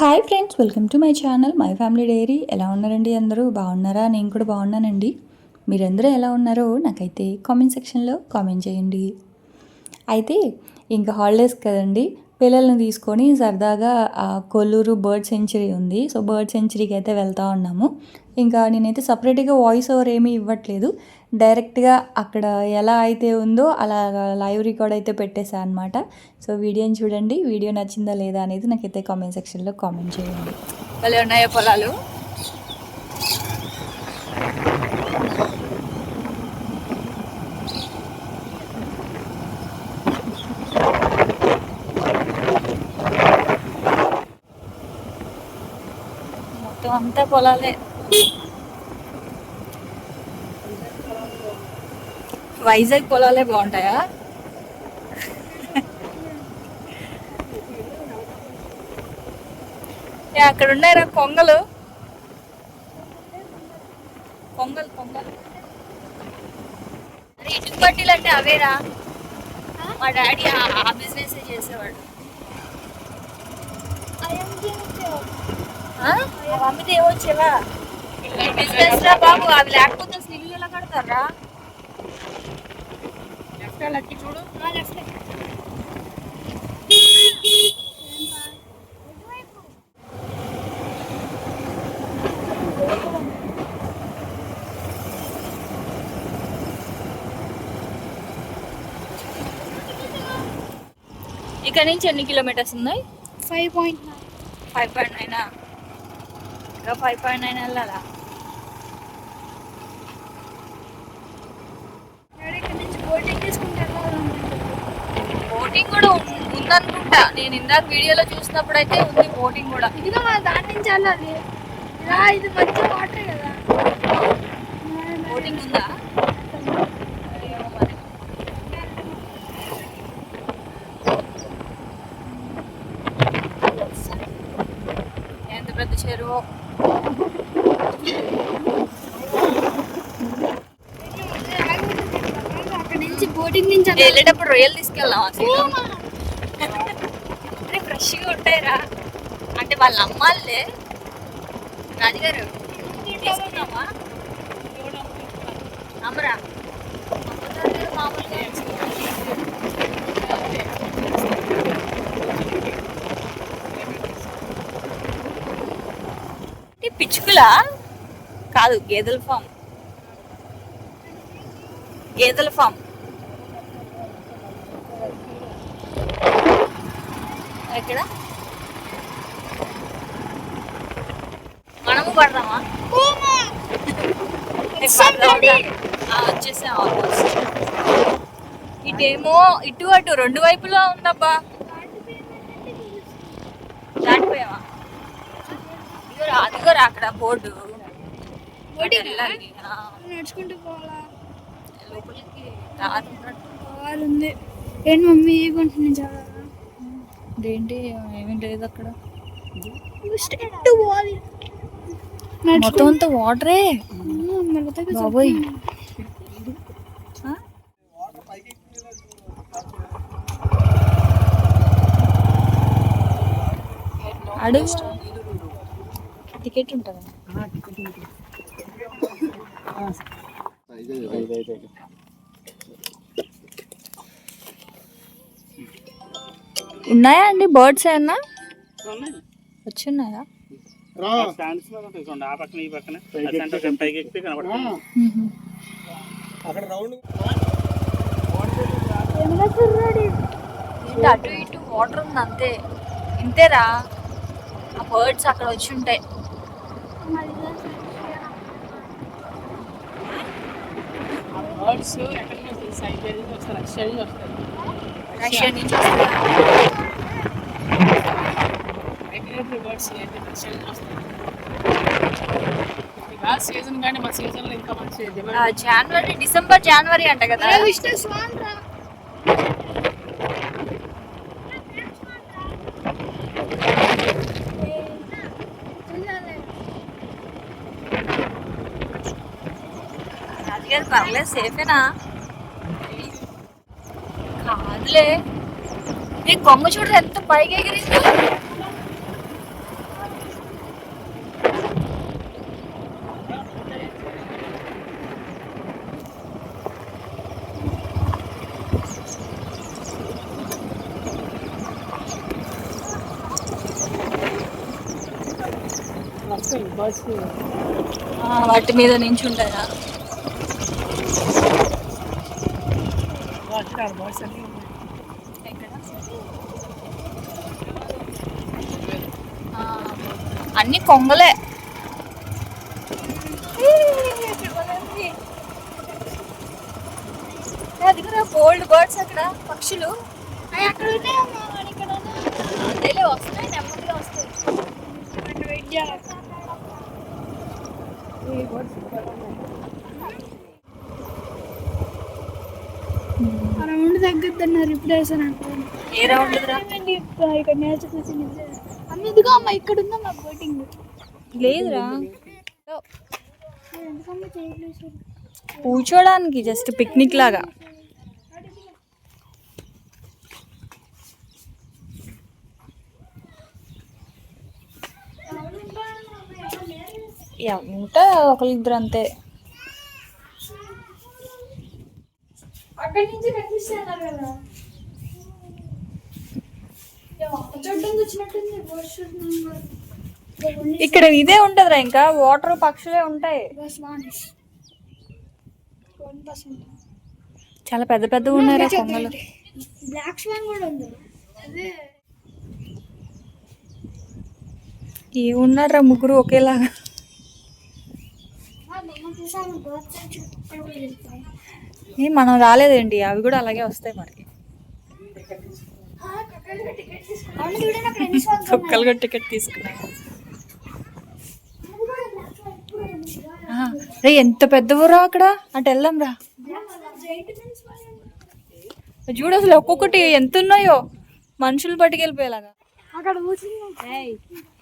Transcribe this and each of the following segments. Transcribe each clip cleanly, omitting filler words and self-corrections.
Hi friends, welcome to my channel my family dairy. ఎలా ఉన్నారండి? అందరూ బాగున్నారా? నేను కూడా బాగున్నానండి. మీరందరూ ఎలా ఉన్నారో నాకైతే కామెంట్ సెక్షన్లో కామెంట్ చేయండి. అయితే ఇంకా హాలిడేస్ కదండి, పిల్లల్ని తీసుకొని సరదాగా కొల్లూరు బర్డ్ సెంచరీ ఉంది. సో బర్డ్ సెంచరీకి అయితే వెళ్తూ ఉన్నాము. ఇంకా నేనైతే సపరేట్గా వాయిస్ ఓవర్ ఏమీ ఇవ్వట్లేదు, డైరెక్ట్గా అక్కడ ఎలా అయితే ఉందో అలా లైవ్ రికార్డ్ అయితే పెట్టేశాను అనమాట. సో వీడియోని చూడండి. వీడియో నచ్చిందా లేదా అనేది నాకైతే కామెంట్ సెక్షన్లో కామెంట్ చేయండి. భలే ఉన్నాయో పొలాలు. మొత్తం అంతా పొలాలే. వైజాగ్ పొలాలే బాగుంటాయా? అక్కడ ఉన్నారా కొంగలు? కొంగలు కొంగలు అరే ఇటుకు పట్టీలు అంటే అవేరా. మా డాడీ ఆ బిజినెస్ చేసేవాడు. అమ్మితే ఏమొచ్చేవా బిజినెస్ రా బాబు. అవి లేకపోతే అసలు ఇల్లు ఎలా కడతారా? లెఫ్ట్ చూడు. ఇక్కడ నుంచి ఎన్ని కిలోమీటర్స్ ఉన్నాయి? 5.9. 5.9 ఇంకా 5.9 వెళ్ళాలా? బోటింగ్ కూడా ఉందనుకుంటా. నేను ఇందాక వీడియోలో చూసినప్పుడు అయితే ఉంది బోటింగ్ కూడా. ఇదిగో దాని నుంచి వెళ్ళాలి. ఇది మంచి వాటర్ కదా. బోటింగ్ ఉందా? ఎంత పెద్ద చెరువు. అక్కడ నుంచి బోటింగ్ నుంచి వెళ్ళేటప్పుడు రొయ్యలు తీసుకెళ్దాం అసలు. ఫ్రెష్గా ఉంటాయిరా. అంటే వాళ్ళ అమ్మాలే. రాజుగారు తీసుకున్నామా? అమ్మరా మామూలుగా పిచ్చుకులా కాదు, గేదెల ఫామ్. గేదెల ఫామ్ ఎక్కడ? మనము పడదామా? వచ్చేసాం ఆల్మోస్ట్. ఇటేమో ఇటు అటు రెండు వైపులా ఉందబ్బా. దాటిపోయావా? అదిగోరా అక్కడ బోర్డు. నడుచుకుంటూ పోవాలా? లోపలికి ఉంది. ఏంటి మమ్మీ కొంటున్నా చాలా. ఏంటి ఏమీ లేదు అక్కడ. మొత్తం అంతా వాటరే బాబోయ్. అడుగు టికెట్ ఉంటుందా? ఉన్నాయా అండి బర్డ్స్ ఏమన్నా వచ్చిన్నాయా? అటు ఇటు వాటర్ ఉంది అంతే. ఇంతేరా, ఆ బర్డ్స్ అక్కడ వచ్చి ఉంటాయి. రష్యా నుంచి జనవరి డిసెంబర్ జనవరి అంట కదా. రాజుగారు పర్లేదు, సేఫేనా? కాదులే, నీ కొంగ చూడరు ఎంత పైకి ఎగిరింది. వాటి మీద నించుంటాయా? అన్ని కొంగలే. గోల్డ్ బర్డ్స్ అక్కడ పక్షులు అక్కడ ఉన్నాయమ్మా, ఇక్కడ అదేలే వస్తాయి, నెమ్మదిగా వస్తాయి. రౌండ్ తగ్గద్దన్నారు, ఇప్పుడు వేసాను అనుకోండి. ఏ రౌండ్ ఇక్కడ నేచర్ అమ్మ ఇదిగో అమ్మ, ఇక్కడ ఉందమ్మా బోటింగ్. లేదురా, ఎందుకమ్మా చేయలేదు? కూర్చోడానికి జస్ట్ పిక్నిక్ లాగా. ఉంటా ఒకరిద్దరు అంతే. అక్కడి నుంచి కనిపిస్తున్నారు కదా, చూడడానికి వచ్చినట్టుంది. ఇక్కడ ఇదే ఉంటదిరా, ఇంకా వాటర్ పక్షులే ఉంటాయి. చాలా పెద్ద పెద్దగా ఉన్నారా కొంగలు. బ్లాక్ స్వాన్ కూడా ఉంది. అదే ఏమున్నారా ముగ్గురు ఒకేలాగా. మనం రాలేదండి, అవి కూడా అలాగే వస్తాయి మరి. కుక్కలుగా టికెట్ తీసుకున్నాయి. రే ఎంత పెద్దవురా అక్కడ, అటు వెళ్దాం రా. చూడు అసలు ఒక్కొక్కటి ఎంత ఉన్నాయో, మనుషులు పట్టుకెళ్ళిపోయేలాగా. అక్కడ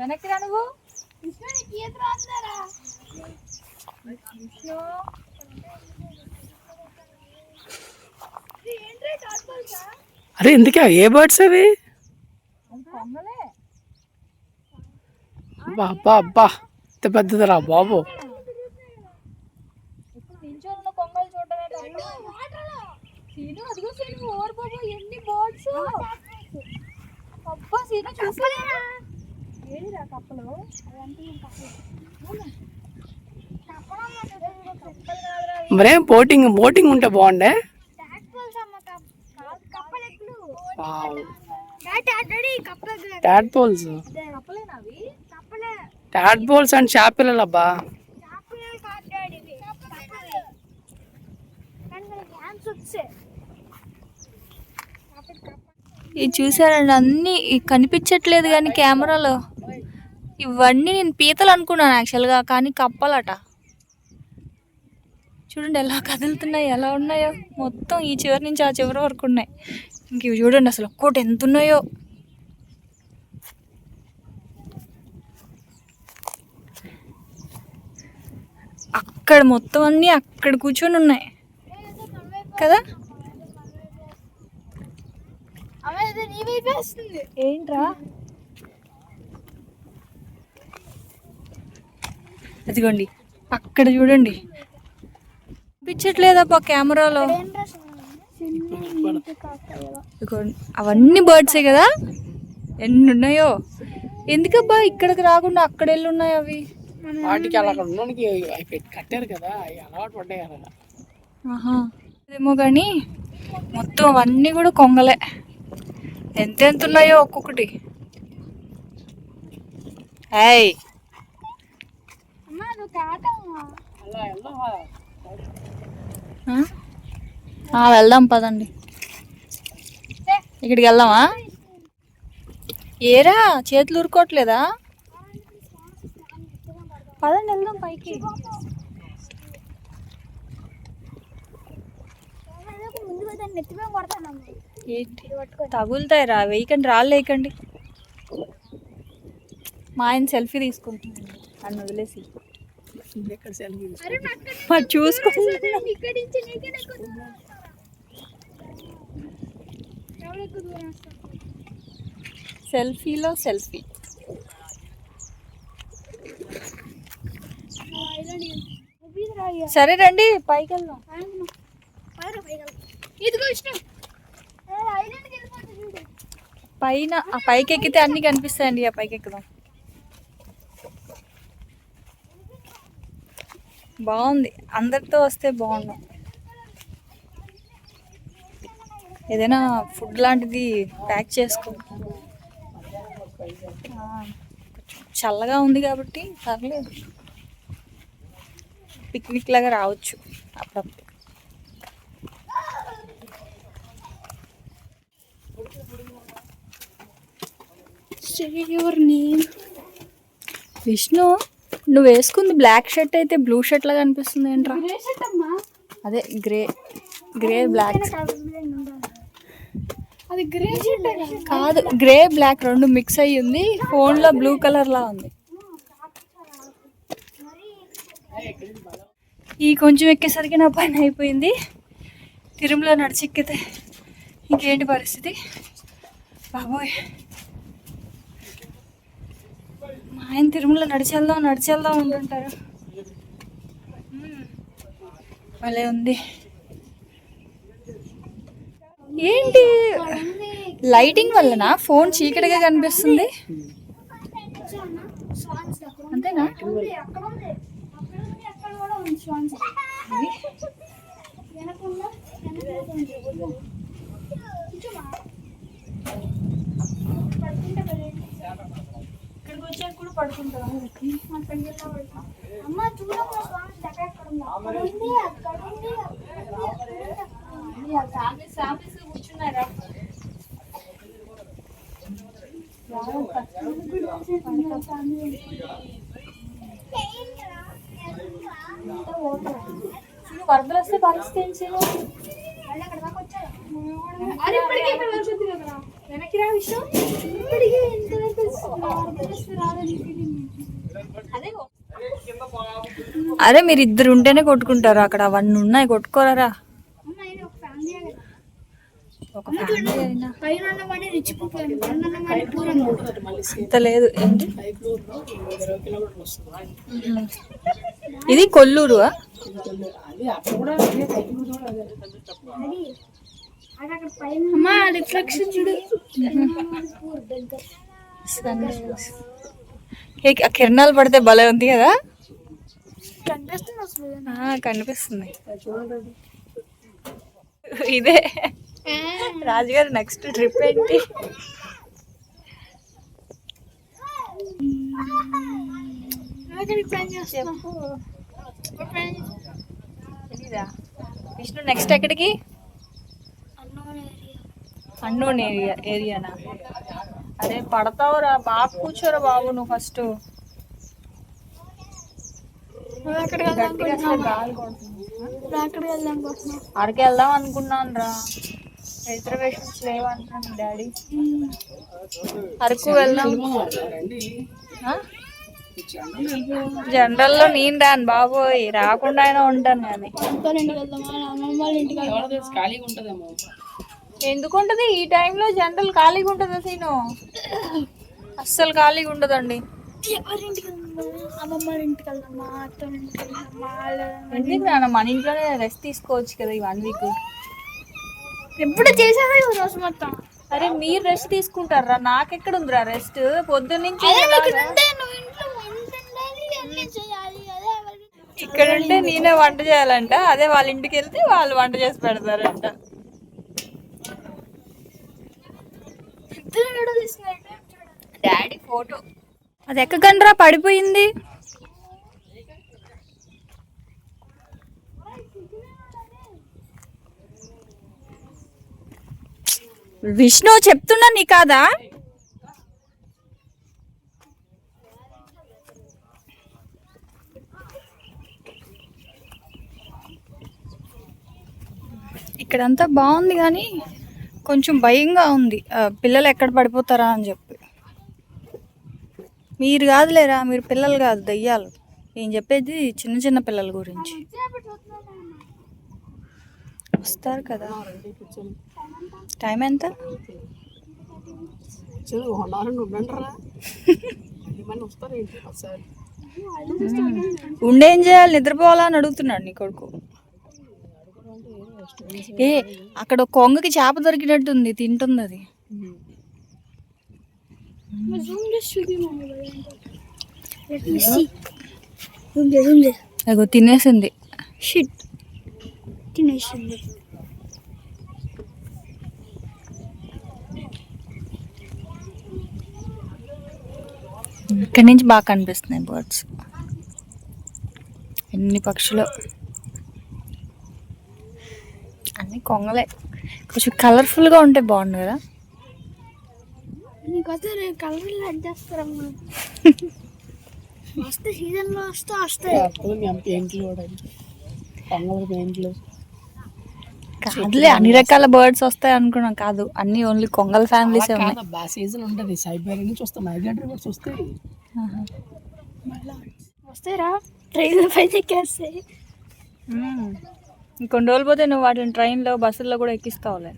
వెనక్కి రా నువ్వు. అరే ఎందుకే ఏ బర్డ్స్ అవి? అబ్బా అబ్బా, ఇంత పెద్దదిరా బాబు. మరేం బోటింగ్ ఉంటే బాగుండే. టాడ్పోల్స్ అండ్ చేపలు అబ్బా. ఇది చూసారండి, అన్ని కనిపించట్లేదు కానీ కెమెరాలో. ఇవన్నీ నేను పీతలు అనుకున్నాను యాక్చువల్గా, కానీ కప్పలట. చూడండి ఎలా కదులుతున్నాయి, ఎలా ఉన్నాయో. మొత్తం ఈ చివరి నుంచి ఆ చివరి వరకు ఉన్నాయి. ఇంక ఇవి చూడండి అసలు ఒక్కోటి ఎంత ఉన్నాయో. అక్కడ మొత్తం అన్నీ అక్కడ కూర్చొని ఉన్నాయి కదా. ఏంట్రా అదిగోండి అక్కడ చూడండి, కనిపించట్లేదబ్బా కెమెరాలో. అవన్నీ బర్డ్సే కదా, ఎన్ని ఉన్నాయో. ఎందుకబ్బా ఇక్కడికి రాకుండా అక్కడ వెళ్ళి ఉన్నాయి అవి. వాటికి అలా కట్టారు కదా, అలవాటు పడ్డాయి కదా. ఏమో కానీ మొత్తం అవన్నీ కూడా కొంగలే. ఎంతెంత ఉన్నాయో ఒక్కొక్కటి. ఏయ్ వెళ్దాం పదండి. ఇక్కడికి వెళ్దామా? ఏరా చేతులు ఊరుకోవట్లేదా? పదండి వెళ్దాం పైకి. ఏంటి తగులుతాయి రా, వేయకండి, రాళ్ళు వేయకండి. మా ఆయన సెల్ఫీ తీసుకుంటున్నాను అన్న వదిలేసి. మరి చూసుకో, సెల్ఫీలో సెల్ఫీ. సరే రండి పైకి వెళ్దాం. పైన ఆ పైకి ఎక్కితే అన్ని కనిపిస్తాయండి. ఆ పైకి ఎక్కుదాం. బాగుంది, అందరితో వస్తే బాగుండు. ఏదైనా ఫుడ్ లాంటిది ప్యాక్ చేసుకో. చల్లగా ఉంది కాబట్టి పర్లేదు, పిక్నిక్ లాగా రావచ్చు అప్పుడప్పుడు. విష్ణు, నువ్వు వేసుకుంది బ్లాక్ షర్ట్ అయితే బ్లూ షర్ట్ లాగా అనిపిస్తుంది ఏంట్రా? అదే గ్రే బ్లాక్ అది గ్రే షర్ట్ కాదు, గ్రే బ్లాక్ రెండు మిక్స్ అయ్యి ఉంది. ఫోన్లో బ్లూ కలర్ లా ఉంది. ఈ కొంచెం ఎక్కేసరికి నా పని అయిపోయింది. తిరుమల నడిచెక్కితే ఇంకేంటి పరిస్థితి బాబోయ్. మా ఆయన తిరుమల నడిచెళ్దాం అంటుంటారు. భలే ఉంది. ఏంటి లైటింగ్ వల్లనా ఫోన్ చీకటిగా కనిపిస్తుంది? అంతేనా? ఇక్కడికి వచ్చాక కూడా పడుకుంటావా? అమ్మ చూడమ్మా స్వామి దగ్గర కూర్చున్నారా? వరదలు వస్తే పరిస్థితి ఏం చేయాలి? వెనక్కి రా విషయం. అరే మీరు ఇద్దరు ఉంటేనే కొట్టుకుంటారు, అక్కడ అవన్నీ ఉన్నాయి, కొట్టుకోరా? ఒక ఫ్యామిలీ అయినా అంత లేదు. ఏంటి ఇది కొల్లూరు? రిఫ్లెక్షన్ చూడు. కిరణాలు పడితే భలే ఉంది కదా. కనిపిస్తుంది. ఇదే రాజుగారు నెక్స్ట్ ట్రిప్ ఏంటి? విష్ణు నెక్స్ట్ ఎక్కడికి? అన్నోన్ ఏరియానా? అరే పడతావురా, బాగా కూర్చోరా బాబు నువ్వు ఫస్ట్. అరకే వెళ్దాం అనుకున్నాను రా, రిజర్వేషన్స్ లేవంటున్నాను డాడీ. అరకు వెళ్దాం. జనరల్లో నేను రాను బాబోయ్, రాకుండా అయినా ఉంటాను కానీ. ఎందుకు ఉంటుంది ఈ టైంలో జనరల్ ఖాళీగా ఉంటుంది? సీను అస్సలు ఖాళీగా ఉండదండి. ఎందుకు నాన్న, మన ఇంట్లోనే రెస్ట్ తీసుకోవచ్చు కదా ఈ 1 వీక్. ఎప్పుడు చేసేదా ఈ రోజు మొత్తం? అరే మీరు రెస్ట్ తీసుకుంటారా, నాకెక్కడ ఉందిరా రెస్ట్? పొద్దున్నుంచి ఇక్కడ ఉంటే నేనే వంట చేయాలంట, అదే వాళ్ళ ఇంటికి వెళ్తే వాళ్ళు వంట చేసి పెడతారంట. డాడీ ఫోటో అది ఎక్కగండ్రా, పడిపోయింది. విష్ణు చెప్తున్నా నీ కాదా? ఇక్కడంతా బాగుంది కానీ కొంచెం భయంగా ఉంది, పిల్లలు ఎక్కడ పడిపోతారా అని చెప్పి. మీరు కాదులేరా, మీరు పిల్లలు కాదు దయ్యాలు. నేను చెప్పేది చిన్న చిన్న పిల్లల గురించి. వస్తారు కదా. టైం ఎంత? ఉండేం చేయాలి, నిద్రపోవాలా అని అడుగుతున్నాడు నీ కొడుకు. ఏ అక్కడ కొంగకి చేప దొరికినట్టుంది, తింటుంది అది. అగో తినేసింది. షిట్ తినేసింది. ఇక్కడి నుంచి బాగా కనిపిస్తున్నాయి బర్డ్స్. ఎన్ని పక్షులు, అన్ని కొంగలే. కొంచెం కలర్ఫుల్గా ఉంటే బాగుండు కదా. నీకోసం నేను కలర్ యాడ్ చేస్తారమ్మా. వస్తే సీజన్లో వస్తాయి. అప్పుడు మేము పెయింట్లు కూడా కొంగల పెయింట్లు. కాదులే, అన్ని రకాల బర్డ్స్ వస్తాయి అనుకున్నాం. కాదు, అన్ని ఓన్లీ కొంగల్ ఫ్యామిలీసే ఉన్నాయి. కాదబ్బా, సీజన్ ఉంటుంది. సైబేరియా నుంచి వస్తాయి, మైగ్రేటరీ బర్డ్స్ వస్తాయి. వస్తాయిరా, ట్రైన్లో పైన ఎక్కేస్తాయి. ఇంకొన్ని రోజులు పోతే నువ్వు వాటిని ట్రైన్లో బస్సుల్లో కూడా ఎక్కిస్తావులే.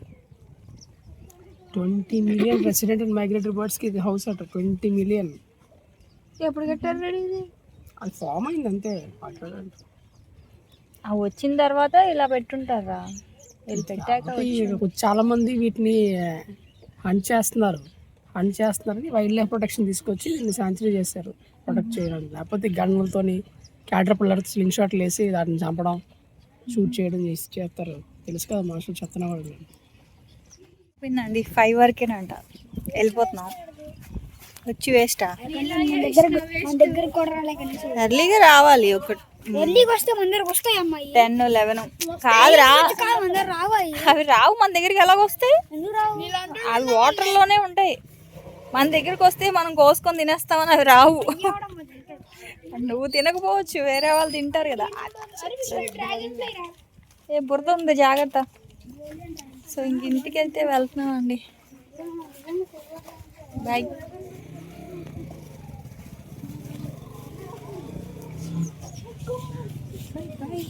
20 million రెసిడెంట్ అండ్ మైగ్రేటరీ బర్డ్స్కి ఇది హౌస్ అట. 20 million. ఎప్పుడు కట్టారు రెడీ ఇది? అది ఫామ్ అయింది అంతే. అవి వచ్చిన తర్వాత ఇలా పెట్టుంటారా, వీళ్ళు పెట్టాక చాలా మంది వీటిని హంట్ చేస్తున్నారని వైల్డ్ లైఫ్ ప్రొటెక్షన్ తీసుకొచ్చి దీన్ని శాంచురీ చేశారు, ప్రొటెక్ట్ చేయడానికి. లేకపోతే గన్నులతోని క్యాటర్పిల్లర్ స్లింగ్ షాట్లు వేసి దాన్ని చంపడం, షూట్ చేయడం చేస్తారు. తెలుసు కదా, మనుషులు చెత్తన వాళ్ళు. పోయిందండి, 5 వరకేనంట. వెళ్ళిపోతున్నాం. వచ్చి వేస్టా? మన దగ్గర కూడా రాలే కనీసం. ఎర్లీగా రావాలి. ఒక ఎర్లీకి వస్తే మన దగ్గరకు వస్తాయి అమ్మాయి. 10, 11 కాదురా, మన దగ్గర రావాయి. అవి రావు మన దగ్గరికి. ఎలాగొస్తాయి? ఎందుకు రావు? అవి వాటర్లోనే ఉంటాయి. మన దగ్గరికి వస్తే మనం కోసుకొని తినేస్తామని అవి రావు. నువ్వు తినకపోవచ్చు, వేరే వాళ్ళు తింటారు కదా. ఏ బురద ఉంది, జాగ్రత్త. సో ఇంక ఇంటికి వెళ్తే వెళ్తున్నామండి. బాయ్. Bye.